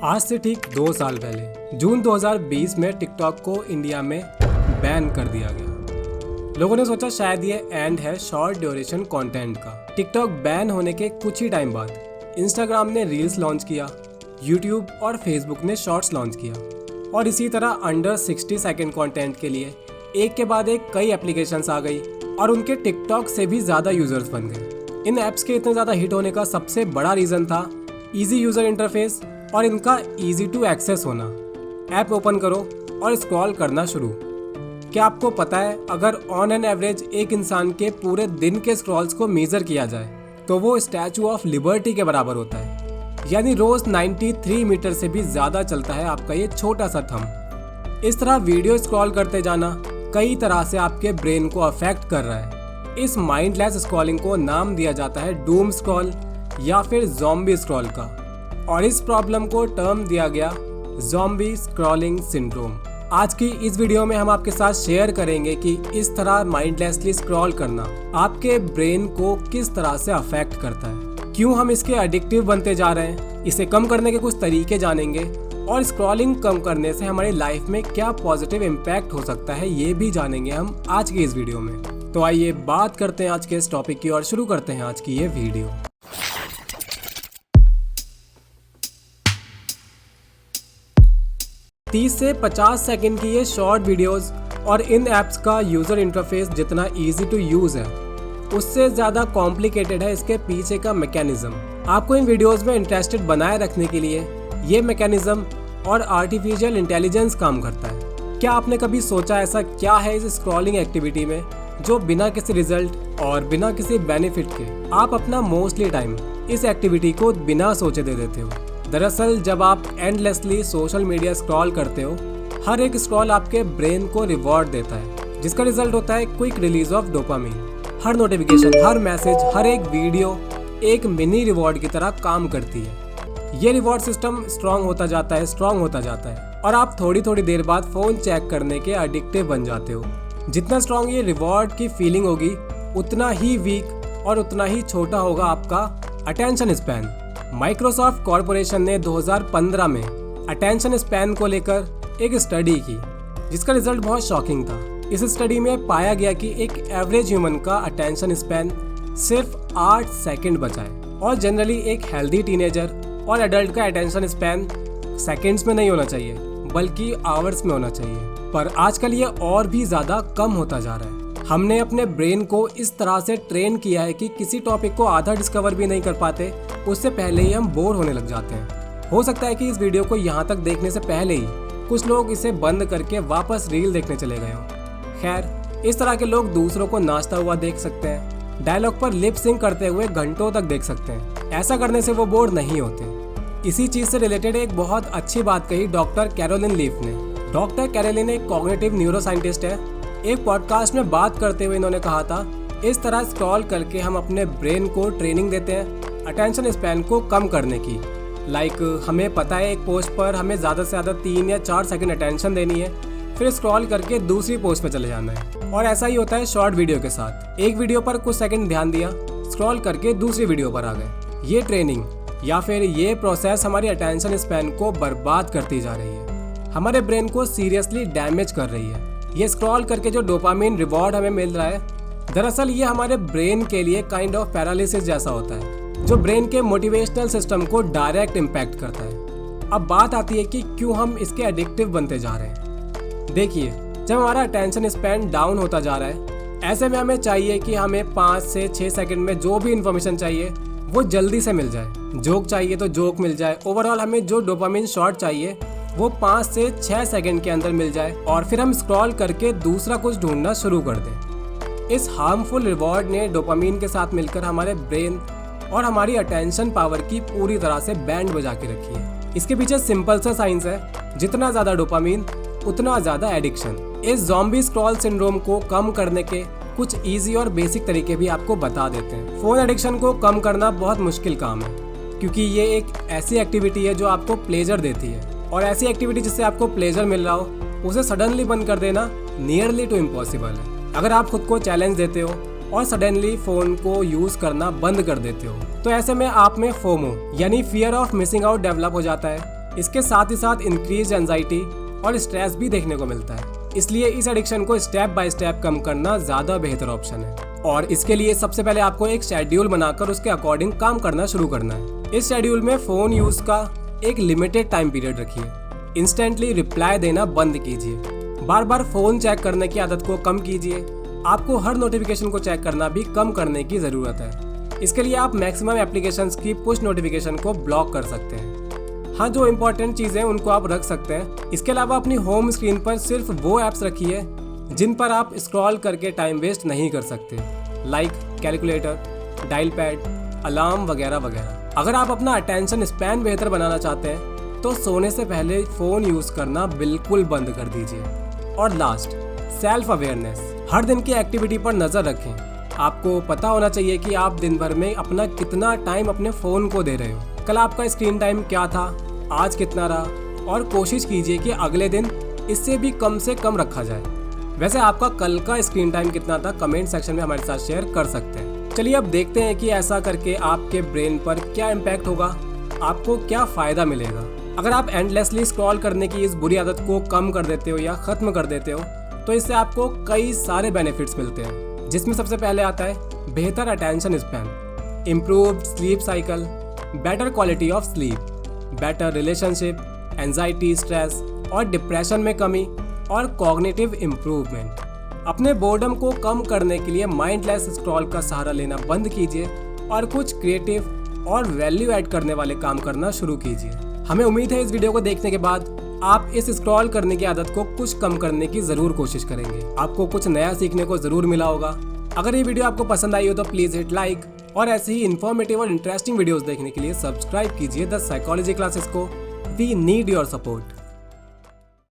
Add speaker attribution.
Speaker 1: आज से ठीक 2 साल पहले जून 2020 में टिकटॉक को इंडिया में बैन कर दिया गया। लोगों ने सोचा शायद ये एंड है शॉर्ट ड्यूरेशन कंटेंट का। टिकटॉक बैन होने के कुछ ही टाइम बाद इंस्टाग्राम ने रील्स लॉन्च किया, यूट्यूब और फेसबुक ने शॉर्ट्स लॉन्च किया और इसी तरह अंडर 60 सेकेंड कंटेंट के लिए एक के बाद एक कई एप्लीकेशंस आ गई और उनके टिकटॉक से भी ज़्यादा यूजर्स बन गए। इन ऐप्स के इतने ज़्यादा हिट होने का सबसे बड़ा रीज़न था ईजी यूज़र इंटरफेस और इनका ईजी टू एक्सेस होना। ऐप ओपन करो और स्क्रॉल करना शुरू। क्या आपको पता है अगर ऑन एन एवरेज एक इंसान के पूरे दिन के स्क्रॉल्स को मेजर किया जाए तो वो स्टैचू ऑफ लिबर्टी के बराबर होता है। यानी रोज 93 मीटर से भी ज़्यादा चलता है आपका ये छोटा सा थंब। इस तरह वीडियो स्क्रॉल करते जाना कई तरह से आपके ब्रेन को अफेक्ट कर रहा है। इस माइंडलेस स्क्रॉलिंग को नाम दिया जाता है डूम स्क्रॉल या फिर ज़ॉम्बी स्क्रॉल का, और इस प्रॉब्लम को टर्म दिया गया ज़ॉम्बी स्क्रॉलिंग सिंड्रोम। आज की इस वीडियो में हम आपके साथ शेयर करेंगे कि इस तरह माइंडलेसली स्क्रॉल करना आपके ब्रेन को किस तरह से अफेक्ट करता है, क्यों हम इसके एडिक्टिव बनते जा रहे हैं, इसे कम करने के कुछ तरीके जानेंगे और स्क्रॉलिंग कम करने से हमारी लाइफ में क्या पॉजिटिव इम्पैक्ट हो सकता है ये भी जानेंगे हम आज की इस वीडियो में। तो आइए बात करते हैं आज के इस टॉपिक की और शुरू करते हैं आज की ये वीडियो। 30 से 50 सेकंड की ये शॉर्ट वीडियोस और इन ऐप्स का यूज़र इंटरफेस जितना इजी टू यूज़ है उससे ज़्यादा कॉम्प्लिकेटेड है इसके पीछे का मैकेनिज्म। आपको इन वीडियोस में इंटरेस्टेड बनाए रखने के लिए ये मैकेनिज्म और आर्टिफिशियल इंटेलिजेंस काम करता है। क्या आपने कभी सोचा ऐसा क्या है इस स्क्रॉलिंग एक्टिविटी में जो बिना किसी रिजल्ट और बिना किसी बेनिफिट के आप अपना मोस्टली टाइम इस एक्टिविटी को बिना सोचे दे देते हो। दरअसल जब आप एंडलेसली सोशल मीडिया स्क्रॉल करते हो, हर एक स्क्रॉल आपके ब्रेन को रिवॉर्ड देता है जिसका रिजल्ट होता है क्विक रिलीज ऑफ डोपामिन। हर नोटिफिकेशन, हर मैसेज, हर एक वीडियो एक मिनी रिवॉर्ड की तरह काम करती है। ये रिवॉर्ड सिस्टम स्ट्रांग होता जाता है और आप थोड़ी थोड़ी देर बाद फोन चेक करने के एडिक्टिव बन जाते हो। जितना स्ट्रांग ये रिवॉर्ड की फीलिंग होगी उतना ही वीक और उतना ही छोटा होगा आपका अटेंशन स्पैन। माइक्रोसॉफ्ट कॉर्पोरेशन ने 2015 में अटेंशन स्पैन को लेकर एक स्टडी की जिसका रिजल्ट बहुत शॉकिंग था। इस स्टडी में पाया गया कि एक एवरेज ह्यूमन का अटेंशन स्पैन सिर्फ 8 सेकंड बचा है और जनरली एक हेल्दी टीनेजर और एडल्ट का अटेंशन स्पैन सेकंड्स में नहीं होना चाहिए बल्कि आवर्स में होना चाहिए। पर आजकल ये और भी ज़्यादा कम होता जा रहा है। हमने अपने ब्रेन को इस तरह से ट्रेन किया है कि किसी टॉपिक को आधा डिस्कवर भी नहीं कर पाते उससे पहले ही हम बोर होने लग जाते हैं। हो सकता है कि इस वीडियो को यहाँ तक देखने से पहले ही कुछ लोग इसे बंद करके वापस रील देखने चले गए हों। खैर, इस तरह के लोग दूसरों को नाचता हुआ देख सकते हैं, डायलॉग पर लिप सिंक करते हुए घंटों तक देख सकते हैं। ऐसा करने से वो बोर नहीं होते। इसी चीज़ से रिलेटेड एक बहुत अच्छी बात कही डॉक्टर कैरोलिन लीफ ने। डॉक्टर कैरोलिन एक कॉग्निटिव न्यूरोसाइंटिस्ट है। एक पॉडकास्ट में बात करते हुए इन्होंने कहा था, इस तरह स्क्रॉल करके हम अपने ब्रेन को ट्रेनिंग देते हैं अटेंशन स्पैन को कम करने की। हमें पता है एक पोस्ट पर हमें ज़्यादा से ज़्यादा 3 या 4 सेकंड अटेंशन देनी है, फिर स्क्रॉल करके दूसरी पोस्ट पे चले जाना है। और ऐसा ही होता है शॉर्ट वीडियो के साथ। एक वीडियो पर कुछ सेकंड ध्यान दिया, स्क्रॉल करके दूसरी वीडियो पर आ गए। ये ट्रेनिंग या फिर ये प्रोसेस हमारी अटेंशन स्पैन को बर्बाद करती जा रही है, हमारे ब्रेन को सीरियसली डैमेज कर रही है। ये स्क्रॉल करके जो डोपामिन रिवॉर्ड हमें मिल रहा है, दरअसल ये हमारे ब्रेन के लिए काइंड ऑफ पैरालिसिस जैसा होता है जो ब्रेन के मोटिवेशनल सिस्टम को डायरेक्ट इम्पैक्ट करता है। अब बात आती है कि क्यों हम इसके एडिक्टिव बनते जा रहे हैं। देखिए, जब हमारा अटेंशन स्पैन डाउन होता जा रहा है, ऐसे में हमें चाहिए कि हमें 5 से 6 सेकंड में जो भी इन्फॉर्मेशन चाहिए वो जल्दी से मिल जाए। जोक चाहिए तो जोक मिल जाए। ओवरऑल हमें जो डोपामिन शॉट चाहिए वो 5 से 6 सेकंड के अंदर मिल जाए और फिर हम स्क्रॉल करके दूसरा कुछ ढूंढना शुरू कर दें। इस हार्मफुल रिवॉर्ड ने डोपामिन के साथ मिलकर हमारे ब्रेन और हमारी अटेंशन पावर की पूरी तरह से बैंड बजा के रखी है। इसके पीछे सिंपल सा साइंस है, जितना ज़्यादा डोपामिन उतना ज़्यादा एडिक्शन। इस ज़ॉम्बी स्क्रॉल सिंड्रोम को कम करने के कुछ इजी और बेसिक तरीके भी आपको बता देते हैं। फ़ोन एडिक्शन को कम करना बहुत मुश्किल काम है क्योंकि ये एक ऐसी एक्टिविटी है जो आपको प्लेजर देती है, और ऐसी एक्टिविटी जिससे आपको प्लेजर मिल रहा हो उसे सडनली बंद कर देना नियरली टू इम्पॉसिबल है। अगर आप खुद को चैलेंज देते हो और सडनली फ़ोन को यूज़ करना बंद कर देते हो तो ऐसे में आप में फोमो यानी fear of missing out develop हो जाता है इसके साथ ही साथ इंक्रीज एंजाइटी और स्ट्रेस भी देखने को मिलता है। इसलिए इस एडिक्शन को स्टेप बाय स्टेप कम करना ज़्यादा बेहतर ऑप्शन है। और इसके लिए सबसे पहले आपको एक शेड्यूल बनाकर उसके अकॉर्डिंग काम करना शुरू करना है। इस शेड्यूल में फ़ोन यूज़ का एक लिमिटेड टाइम पीरियड रखिए। इंस्टेंटली रिप्लाई देना बंद कीजिए। बार बार फ़ोन चेक करने की आदत को कम कीजिए। आपको हर नोटिफिकेशन को चेक करना भी कम करने की ज़रूरत है। इसके लिए आप मैक्सिमम एप्लीकेशंस की पुश नोटिफिकेशन को ब्लॉक कर सकते हैं। हाँ, जो इम्पोर्टेंट चीज़ें उनको आप रख सकते हैं। इसके अलावा अपनी होम स्क्रीन पर सिर्फ वो ऐप्स रखिए जिन पर आप स्क्रॉल करके टाइम वेस्ट नहीं कर सकते, like calculator, dial pad, alarm वगैरह वगैरह। अगर आप अपना अटेंशन स्पैन बेहतर बनाना चाहते हैं तो सोने से पहले फ़ोन यूज़ करना बिल्कुल बंद कर दीजिए। और लास्ट, सेल्फ अवेयरनेस। हर दिन की एक्टिविटी पर नज़र रखें। आपको पता होना चाहिए कि आप दिन भर में अपना कितना टाइम अपने फ़ोन को दे रहे हो। कल आपका स्क्रीन टाइम क्या था, आज कितना रहा, और कोशिश कीजिए कि अगले दिन इससे भी कम से कम रखा जाए। वैसे आपका कल का स्क्रीन टाइम कितना था कमेंट सेक्शन में हमारे साथ शेयर कर सकते हैं। चलिए अब देखते हैं कि ऐसा करके आपके ब्रेन पर क्या इम्पैक्ट होगा, आपको क्या फ़ायदा मिलेगा। अगर आप एंडलेसली स्क्रॉल करने की इस बुरी आदत को कम कर देते हो या ख़त्म कर देते हो तो इससे आपको कई सारे बेनिफिट्स मिलते हैं, जिसमें सबसे पहले आता है बेहतर attention span, improved sleep cycle, better quality of sleep, better relationship, anxiety, stress और डिप्रेशन में कमी और कॉग्निटिव इम्प्रूवमेंट। अपने बोर्डम को कम करने के लिए माइंडलेस स्क्रॉल का सहारा लेना बंद कीजिए और कुछ क्रिएटिव और वैल्यू ऐड करने वाले काम करना शुरू कीजिए। हमें उम्मीद है इस वीडियो को देखने के बाद आप इस स्क्रॉल करने की आदत को कुछ कम करने की ज़रूर कोशिश करेंगे। आपको कुछ नया सीखने को ज़रूर मिला होगा। अगर ये वीडियो आपको पसंद आई हो तो प्लीज़ हिट लाइक और ऐसे ही इन्फॉर्मेटिव और इंटरेस्टिंग वीडियोस देखने के लिए सब्सक्राइब कीजिए द साइकोलॉजी क्लासेस को। We need your support.